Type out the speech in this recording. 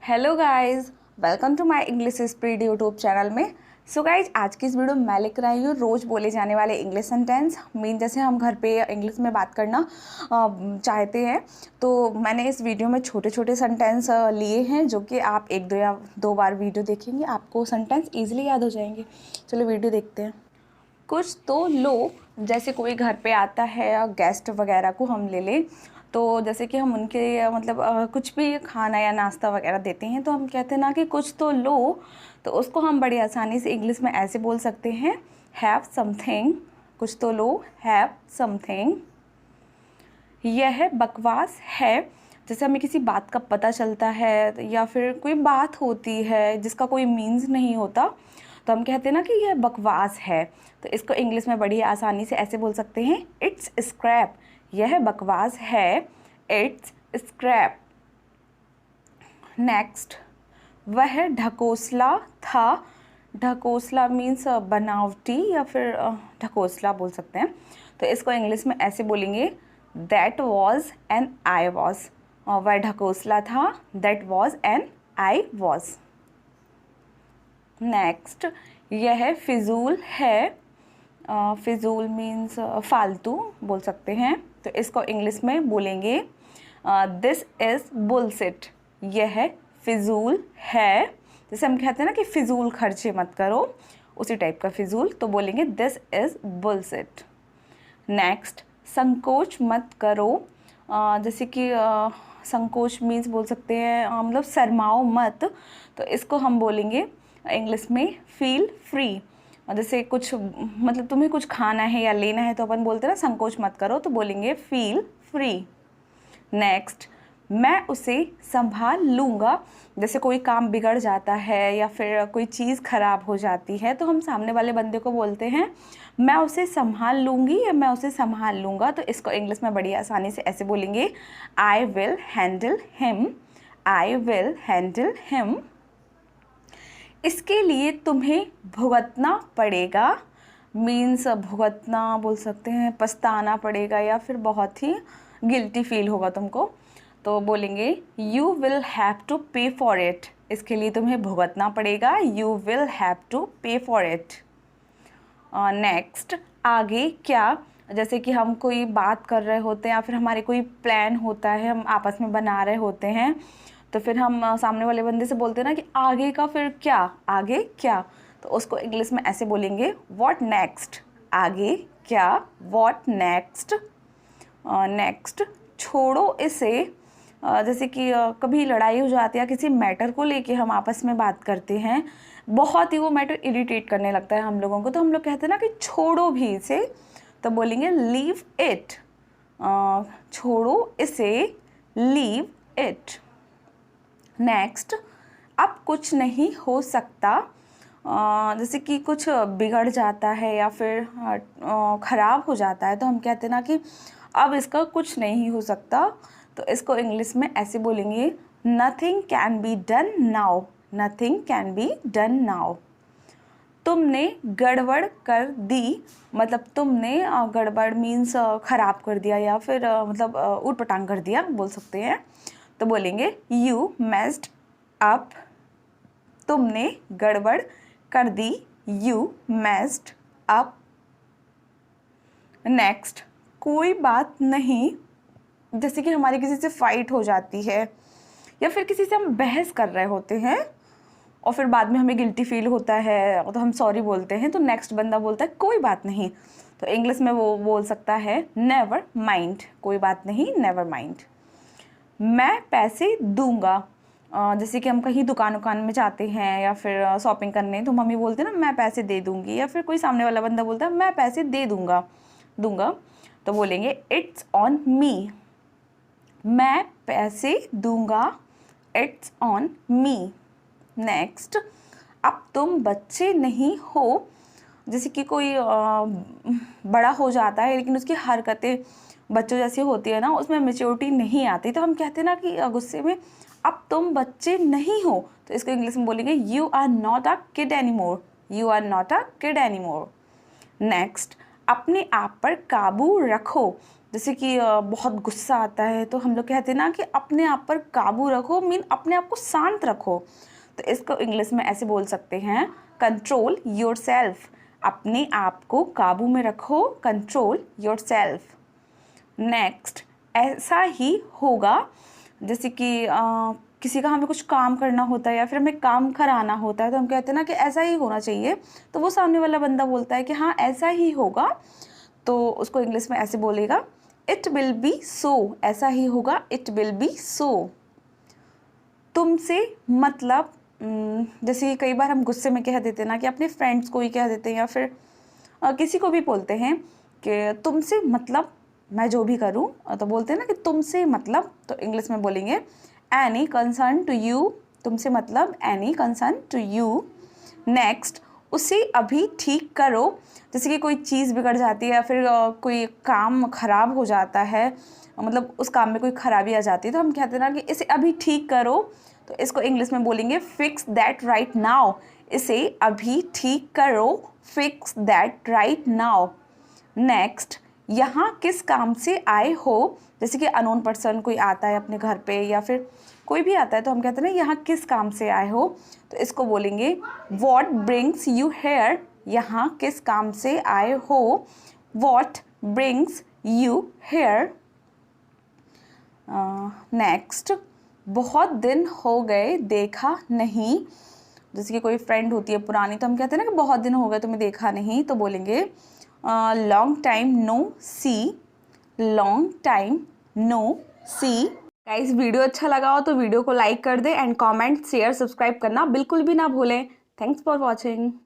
Hello guys, welcome to my English speed YouTube channel में। So guys, आज की इस वीडियो में मैं लेकर आई हूँ रोज़ बोले जाने वाले इंग्लिश सेंटेंस। मीन जैसे हम घर पे इंग्लिश में बात करना चाहते हैं, तो मैंने इस वीडियो में छोटे छोटे सेंटेंस लिए हैं जो कि आप एक या दो बार वीडियो देखेंगे आपको सेंटेंस ईजिली याद हो जाएंगे। चलो वीडियो देखते हैं। कुछ तो लो, जैसे कोई घर पे आता है या गेस्ट वगैरह को हम ले लें, तो जैसे कि हम उनके मतलब कुछ भी खाना या नाश्ता वगैरह देते हैं तो हम कहते हैं ना कि कुछ तो लो। तो उसको हम बड़ी आसानी से इंग्लिश में ऐसे बोल सकते हैं, हैव समथिंग। कुछ तो लो, हैव समथिंग। यह बकवास है, जैसे हमें किसी बात का पता चलता है या फिर कोई बात होती है जिसका कोई मीन्स नहीं होता, तो हम कहते हैं ना कि यह बकवास है। तो इसको इंग्लिश में बड़ी आसानी से ऐसे बोल सकते हैं, इट्स स्क्रैप। यह बकवास है, इट्स स्क्रैप। नेक्स्ट, वह ढकोसला था। ढकोसला मीन्स बनावटी या फिर ढकोसला बोल सकते हैं। तो इसको इंग्लिश में ऐसे बोलेंगे, that was an I was. वह ढकोसला था, that was an I was. Next, यह फिजूल है। फिजूल मीन्स फालतू बोल सकते हैं। तो इसको इंग्लिश में बोलेंगे, दिस इज़ बुलशिट। यह फिजूल है, जैसे हम कहते हैं ना कि फिजूल खर्चे मत करो, उसी टाइप का फिजूल, तो बोलेंगे दिस इज़ बुलशिट। नेक्स्ट, संकोच मत करो। जैसे कि संकोच मीन्स बोल सकते हैं मतलब शर्माओ मत, तो इसको हम बोलेंगे इंग्लिश में फील फ्री। जैसे कुछ मतलब तुम्हें कुछ खाना है या लेना है तो अपन बोलते हैं ना संकोच मत करो, तो बोलेंगे फील फ्री। नेक्स्ट, मैं उसे संभाल लूँगा। जैसे कोई काम बिगड़ जाता है या फिर कोई चीज़ ख़राब हो जाती है तो हम सामने वाले बंदे को बोलते हैं, मैं उसे संभाल लूँगी या मैं उसे संभाल लूँगा। तो इसको इंग्लिश में बड़ी आसानी से ऐसे बोलेंगे, I will handle him. I will handle him. इसके लिए तुम्हें भुगतना पड़ेगा। मीन्स भुगतना बोल सकते हैं पछताना पड़ेगा या फिर बहुत ही गिल्टी फील होगा तुमको, तो बोलेंगे यू विल हैव टू पे फॉर इट। इसके लिए तुम्हें भुगतना पड़ेगा, यू विल हैव टू पे फॉर इट। नेक्स्ट, आगे क्या। जैसे कि हम कोई बात कर रहे होते हैं या फिर हमारे कोई प्लान होता है, हम आपस में बना रहे होते हैं, तो फिर हम सामने वाले बंदे से बोलते हैं ना कि आगे का फिर क्या, आगे क्या। तो उसको इंग्लिश में ऐसे बोलेंगे, व्हाट नेक्स्ट। आगे क्या, व्हाट नेक्स्ट। नेक्स्ट, छोड़ो इसे। जैसे कि कभी लड़ाई हो जाती है किसी मैटर को लेके हम आपस में बात करते हैं, बहुत ही वो मैटर इरिटेट करने लगता है हम लोगों को, तो हम लोग कहते हैं ना कि छोड़ो भी इसे, तो बोलेंगे लीव इट। छोड़ो इसे, लीव इट। नेक्स्ट, अब कुछ नहीं हो सकता। जैसे कि कुछ बिगड़ जाता है या फिर ख़राब हो जाता है तो हम कहते हैं ना कि अब इसका कुछ नहीं हो सकता, तो इसको इंग्लिश में ऐसे बोलेंगे, nothing can be done now. Nothing can be done now. तुमने गड़बड़ कर दी, मतलब तुमने गड़बड़ मीन्स ख़राब कर दिया या फिर मतलब ऊट पटांग कर दिया बोल सकते हैं, तो बोलेंगे यू मेस्ड अप। तुमने गड़बड़ कर दी, यू मेस्ड अप। नेक्स्ट, कोई बात नहीं। जैसे कि हमारी किसी से फाइट हो जाती है या फिर किसी से हम बहस कर रहे होते हैं और फिर बाद में हमें गिल्टी फील होता है तो हम सॉरी बोलते हैं, तो नेक्स्ट बंदा बोलता है कोई बात नहीं, तो इंग्लिश में वो बोल सकता है नेवर माइंड। कोई बात नहीं, नेवर माइंड। मैं पैसे दूंगा। जैसे कि हम कहीं दुकान में जाते हैं या फिर शॉपिंग करने, तो मम्मी बोलते हैं ना मैं पैसे दे दूंगी, या फिर कोई सामने वाला बंदा बोलता है मैं पैसे दे दूंगा, तो बोलेंगे इट्स ऑन मी। मैं पैसे दूंगा, इट्स ऑन मी। नेक्स्ट, अब तुम बच्चे नहीं हो। जैसे कि कोई बड़ा हो जाता है लेकिन उसकी हरकतें बच्चों जैसी होती है ना, उसमें मैच्योरिटी नहीं आती, तो हम कहते हैं ना कि गुस्से में अब तुम बच्चे नहीं हो, तो इसको इंग्लिश में बोलेंगे you are not a kid any more. You are not a kid any more. Next, अपने आप पर काबू रखो। जैसे कि बहुत गुस्सा आता है तो हम लोग कहते हैं ना कि अपने आप पर काबू रखो, मीन अपने आप को शांत रखो। तो इसको इंग्लिश में ऐसे बोल सकते हैं, कंट्रोल योर सेल्फ। अपने आप को काबू में रखो, कंट्रोल योर सेल्फ। नेक्स्ट, ऐसा ही होगा। जैसे कि किसी का हमें कुछ काम करना होता है या फिर हमें काम कराना होता है तो हम कहते हैं ना कि ऐसा ही होना चाहिए। तो वो सामने वाला बंदा बोलता है कि हाँ ऐसा ही होगा, तो उसको इंग्लिश में ऐसे बोलेगा, इट विल बी सो। ऐसा ही होगा, इट विल बी सो। तुमसे मतलब, जैसे कि कई बार हम गुस्से में कह देते हैं ना कि अपने फ्रेंड्स को ही कह देते हैं या फिर किसी को भी बोलते हैं कि तुमसे मतलब मैं जो भी करूं, तो बोलते हैं ना कि तुमसे मतलब, तो इंग्लिश में बोलेंगे एनी कंसर्न टू यू। तुमसे मतलब any concern to you. Next, उसे अभी ठीक करो। जैसे कि कोई चीज़ बिगड़ जाती है या फिर कोई काम ख़राब हो जाता है, मतलब उस काम में कोई ख़राबी आ जाती है तो हम कहते हैं ना कि इसे अभी ठीक करो। तो इसको इंग्लिश में बोलेंगे फिक्स दैट राइट नाउ। इसे अभी ठीक करो, fix that right now. Next, यहाँ किस काम से आए हो। जैसे कि अननोन पर्सन कोई आता है अपने घर पे या फिर कोई भी आता है तो हम कहते हैं ना यहाँ किस काम से आए हो। तो इसको बोलेंगे व्हाट ब्रिंग्स यू हेयर। यहाँ किस काम से आए हो, what brings you here. Next, बहुत दिन हो गए देखा नहीं। जैसे कि कोई फ्रेंड होती है पुरानी तो हम कहते हैं ना कि बहुत दिन हो गए तुम्हें देखा नहीं, तो बोलेंगे लॉन्ग टाइम नो सी। लॉन्ग टाइम नो सी। गाइस, वीडियो अच्छा लगा हो तो वीडियो को लाइक कर दे एंड कमेंट शेयर सब्सक्राइब करना बिल्कुल भी ना भूलें। Thanks for watching.